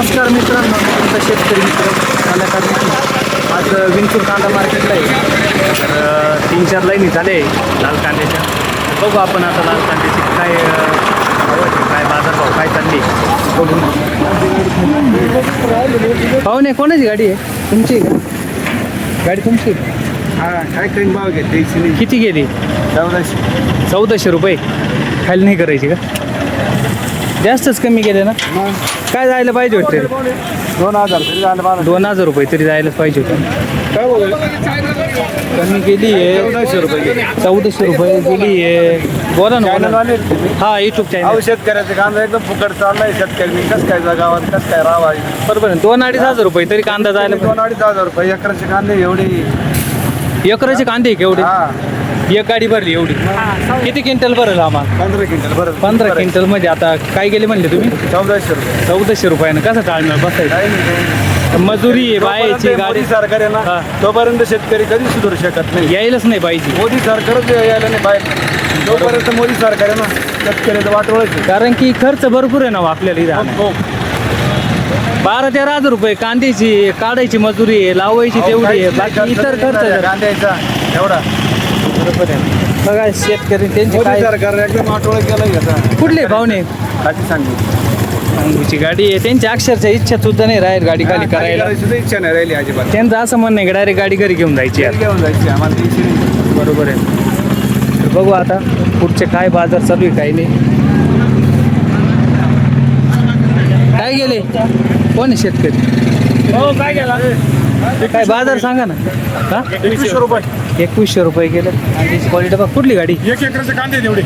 नमस्कार मित्रांनो, तुमचा शेतकरी मित्र कलाकार मित्र आज विंचूर कांदा मार्केटला आहे. तर 3-4 लाईनी झाले लाल कांद्याच्या. बघू आपण आता लाल कांद्याची काय काय बाजारभाव काय चालली बघू. पाहुणे कोणाची गाडी आहे? तुमची आहे का गाडी? तुमची? हां, काय काही भाव घेते? किती गेली? 1400 रुपये. खाली नाही करायची का? जास्तच कमी केले ना. काय जायला पाहिजे होते? 2000 तरी झालं बारा. 2000 रुपये तरी जायलाच पाहिजे होतं. काय बोल? कमी गेली आहे. 1400 रुपये गेले. 1400 रुपये गेली आहे. बोला ना बोला. वाले हा युट्यूब चॅनल. शेतकऱ्याचं कांदा एकदम फुकट चाललाय. शेतकरी कसं काय गावात कसं काय राहावा? बरोबर आहे. 2-2.5 तरी कांदा जायला 2-2.5 रुपये एकराचे कांदे एवढे. एकराचे कांदे केवढे? हा, एक गाडी भरली एवढी. किती क्विंटल भरल आम्हाला? 15 क्विंटल बरं. 15 क्विंटल मध्ये आता काय गेले म्हणले तुम्ही? 1400 रुपये. 1400 रुपयानं कसं टाळणार बसायचं? काही नाही. मजुरी आहे, बायाची गाडी. मोदी सरकार आहे हा. ना, तोपर्यंत शेतकरी कधी सुधारू शकत नाही. यायलाच नाही पाहिजे. मोदी सरकारच यायला नाही बाहेर. तोपर्यंत मोदी सरकार आहे ना, शेतकऱ्याचं वाटोळच आहे. कारण की खर्च भरपूर आहे ना आपल्याला इथं. हो. 12-13 हजार रुपये कांद्याची काढायची मजुरी आहे, लावायची तेवढी आहे, बाकी इतर खर्च कांद्याचा एवढा. बरोबर आहे. बघा शेतकरी त्यांची मोदी काय सरकार एकदम वाटोळं केलं घेता. कुठले पाहुणे? काची सांगू अंगूची गाडी आहे. त्यांची अक्षरशः इच्छा सुद्धा नाही राहील गाडी खाली करायला. सुद्धा इच्छा नाही राहिली अजिबात. त्यांचं असं म्हणणं आहे की डायरेक्ट गाडी घरी घेऊन जायची आहे. घेऊन जायची आम्हाला ती इच्छा नाही. बरोबर आहे. तर बघू आता पुढचे काय बाजार चालू आहे काही नाही. काय गेले? कोण आहे शेतकरी? हो, काय गेला? काय बाजार सांगा ना. हा 2100 रुपये. 2100 रुपये गेले. आणि क्वालिटी बघ. कुठली गाडी? 1 एकराचे कांदे एवढे.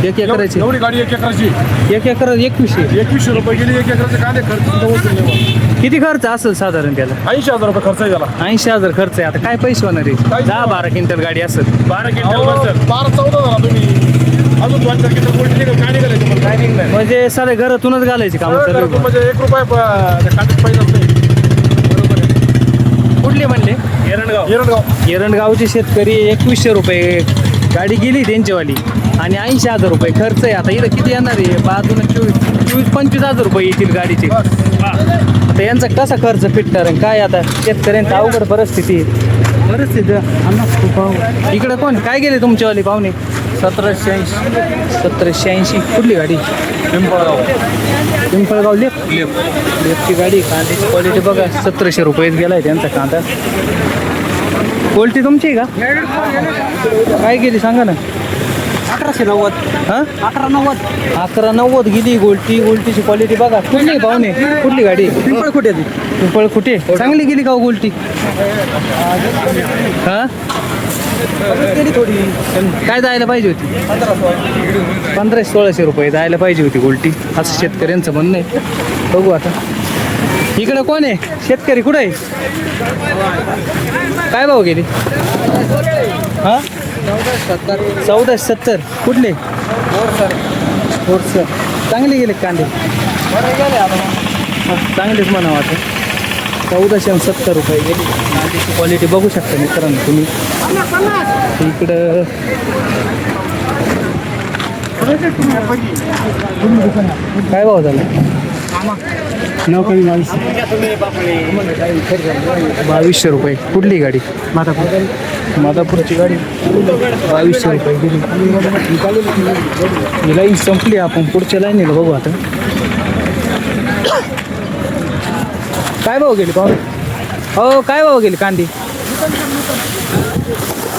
1 एकराची. एवढी गाडी 1 एकराची. 1 एकर 2100. 2100 रुपये गेली 1 एकराचे कांदे. खर्च सुद्धा वसूल नाही. किती खर्च असेल साधारण त्याला? 80,000 रुपये खर्च आहे त्याला. 80,000 खर्च आहे. आता काय पैसे होणार आहे? 10-12 क्विंटल गाडी असेल. 12 क्विंटल बसेल. 12-14 झाला तुम्ही. अजून 2-4 क्विंटल गोल्टी निघाल. काय निघाले तुम्हाला? काय निघणार? म्हणजे सारे घरातूनच घालायची काम चालू आहे. म्हणजे 1 रुपये कांद्यात पैसा नाही. बरोबर आहे. कुठले म्हणले? एरंडगाव. एरंडगावचे शेतकरी 2100 रुपये गाडी गेली त्यांचीवाली आणि 80,000 रुपये खर्च आहे. आता इथं किती येणार आहे? 24-25 हजार रुपये येतील गाडीचे. तर यांचा कसा खर्च फिटणार आहे काय? आता शेतकऱ्यांचं अवघड परिस्थिती इकडे कोण काय गेले तुमच्यावाली पाहुणे? 1780. कुठली गाडी? पिंपळगाव लेफ्टची गाडी. कांद्याची क्वालिटी बघा. 1700 रुपयेच गेलाय त्यांचा कांदा. क्वालिटी तुमची का? काय गेली सांगा ना. 1190. हां 1190. 1190 गेली गोल्टी. गोल्टीची क्वालिटी बघा. कुठली पाहुणे? कुठली गाडी? पिंपळ कुठे चांगली गेली का गोल्टी? हां थोडी काय जायला पाहिजे होती? 1500-1600 रुपये जायला पाहिजे होती गोल्टी, असं शेतकऱ्यांचं म्हणणं आहे. बघू आता इकडं कोण आहे शेतकरी? कुठं आहे? काय भाव गेली? हां 1470. कुठले? सर चांगले गेले कांदे. चांगलेच म्हणावं आता. 1470 रुपये गेली. कांद्याची क्वालिटी बघू शकता मित्रांनो तुम्ही. इकडं काय भाव झाला? 2200 रुपये. कुठली गाडी? मादापूरची गाडी. 2200 रुपये गेली. ही लाईन संपली. आपण पुढच्या लाईनीला बघू आता. काय भाव गेली पाहुणे? हो काय भाव गेली कांदी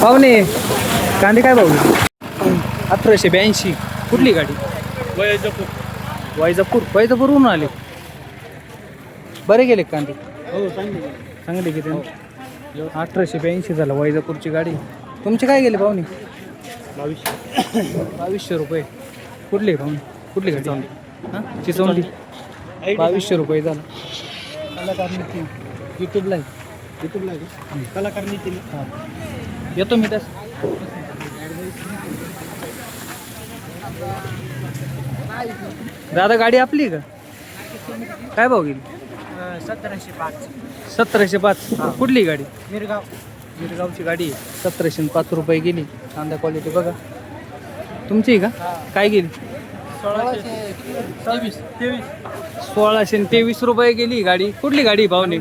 पाहुणे? कांदे काय भाव गेली? 1882. कुठली गाडी? वैजापूरहून आले. बरे गेले कांदे? हो, चांगले गेले. 1882 झाला वैजापूरची गाडी. तुमचे काय गेले पाहुणे? 2200 रुपये. कुठली पाहुणे? कुठली गाडी? हां चिचवंडी. 2200 रुपये झालं. कलाकार नितीन यूट्यूबला आहे. कलाकार नितीन. हां येतो मी तस. दादा गाडी आपली का? काय भाव गेली? 1705. कुठली गाडी? मिरगावची गाडी. 1705 रुपये गेली. कांदा क्वालिटी बघा. तुमची का? काय गेली? 1623 रुपये गेली गाडी. कुठली गाडी भावने?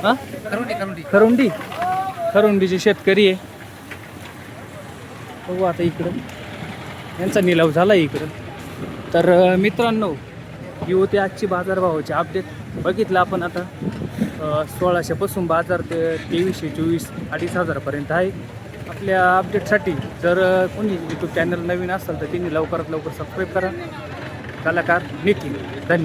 हां खरुंडी. खरुंडीचे शेतकरी आहे. बघू आता इकडं यांचा निलाव झाला इकडं. तर मित्रांनो ही होती आजची बाजारभावाची अपडेट. बघितलं आपण आता 1600 पासून बाजार ते 2300 24 2500पर्यंत आहे. आपल्या अपडेटसाठी जर कोणी यूट्यूब चॅनल नवीन असेल तर त्यांनी लवकरात लवकर सबस्क्राईब करा. कलाकार निखिल. धन्यवाद.